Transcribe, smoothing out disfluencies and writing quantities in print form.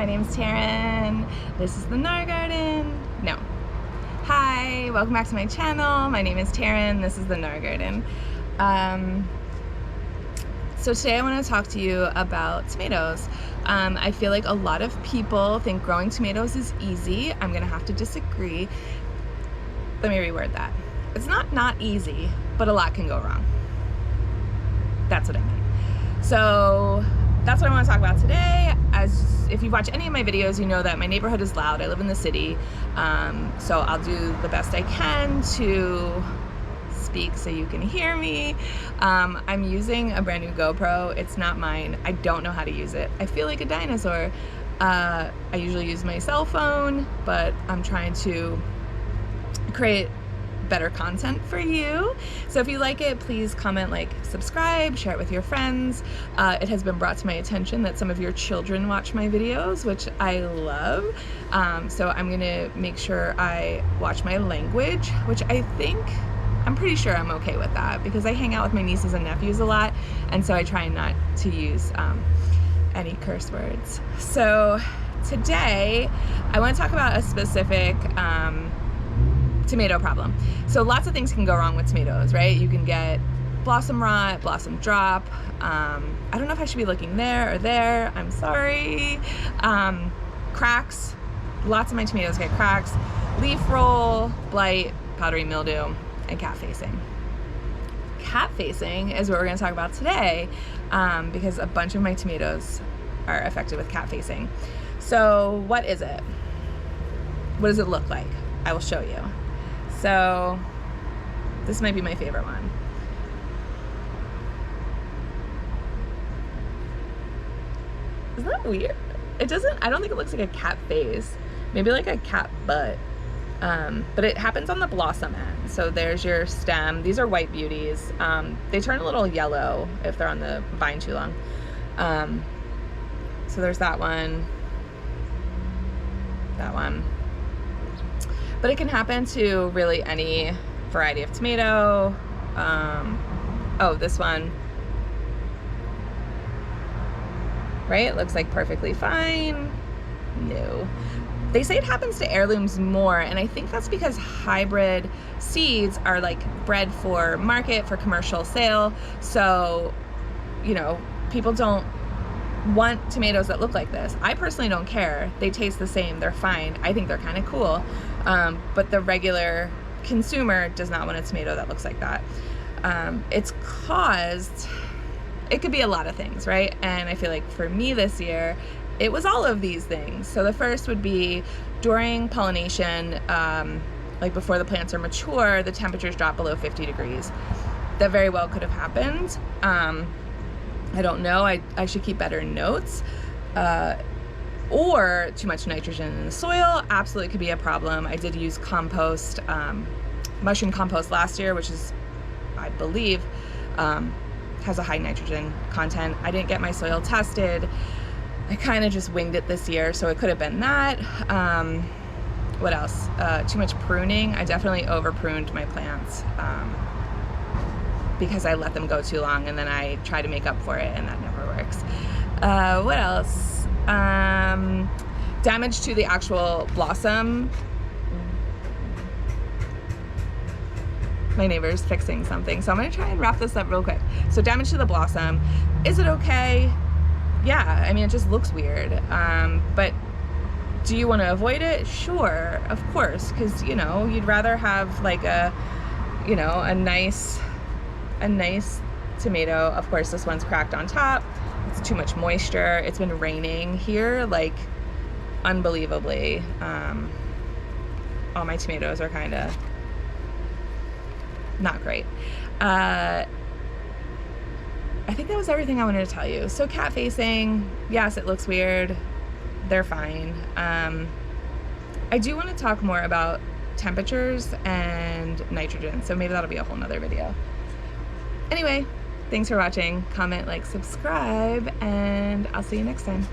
my name's Taryn. This is the Nar Garden. No. Hi, welcome back to my channel. My name is Taryn. This is the Nar Garden. So today I want to talk to you about tomatoes. I feel like a lot of people think growing tomatoes is easy. I'm gonna have to disagree. Let me reword that. It's not easy, but a lot can go wrong. That's what I mean. So that's what I want to talk about today. As if you watch any of my videos, you know that my neighborhood is loud. I live in the city, so I'll do the best I can to speak so you can hear me. I'm using a brand new GoPro. It's not mine. I don't know how to use it. I feel like a dinosaur. I usually use my cell phone, but I'm trying to create better content for you. So if you like it, please comment, like, subscribe, share it with your friends. It has been brought to my attention that some of your children watch my videos, which I love. So I'm gonna make sure I watch my language, which I'm pretty sure I'm okay with that because I hang out with my nieces and nephews a lot, and so I try not to use any curse words. So today I want to talk about a specific tomato problem. So lots of things can go wrong with tomatoes, right? You can get blossom rot, blossom drop. I don't know if I should be looking there or there. I'm sorry. Cracks. Lots of my tomatoes get cracks. Leaf roll, blight, powdery mildew, and catfacing. Catfacing is what we're going to talk about today because a bunch of my tomatoes are affected with catfacing. So what is it? What does it look like? I will show you. So this might be my favorite one. Isn't that weird? I don't think it looks like a cat face. Maybe like a cat butt. But it happens on the blossom end. So there's your stem. These are white beauties. They turn a little yellow if they're on the vine too long. So there's that one. That one. But it can happen to really any variety of tomato. Oh, this one. Right? It looks like perfectly fine. No. They say it happens to heirlooms more, and I think that's because hybrid seeds are like bred for market, for commercial sale. So, you know, people don't want tomatoes that look like this. I personally don't care. They taste the same. They're fine. I think they're kind of cool. But the regular consumer does not want a tomato that looks like that. It could be a lot of things, right? And I feel like for me this year, it was all of these things. So the first would be during pollination, like before the plants are mature, the temperatures drop below 50 degrees. That very well could have happened. I don't know, I should keep better notes. Or too much nitrogen in the soil, absolutely could be a problem. I did use compost, mushroom compost last year, which is, I believe, has a high nitrogen content. I didn't get my soil tested. I kind of just winged it this year, so it could have been that. What else? Too much pruning. I definitely over pruned my plants because I let them go too long, and then I try to make up for it, and that never works. What else? Damage to the actual blossom. My neighbor's fixing something, so I'm gonna try and wrap this up real quick. So damage to the blossom. Is it okay? Yeah, I mean, it just looks weird. But do you want to avoid it? Sure, of course, because, you know, you'd rather have like a nice tomato. Of course, this one's cracked on top. It's too much moisture. It's been raining here, like, unbelievably. All my tomatoes are kind of not great. I think that was everything I wanted to tell you. So catfacing, yes, it looks weird. They're fine. I do want to talk more about temperatures and nitrogen, so maybe that'll be a whole nother video. Anyway, thanks for watching. Comment, like, subscribe, and I'll see you next time.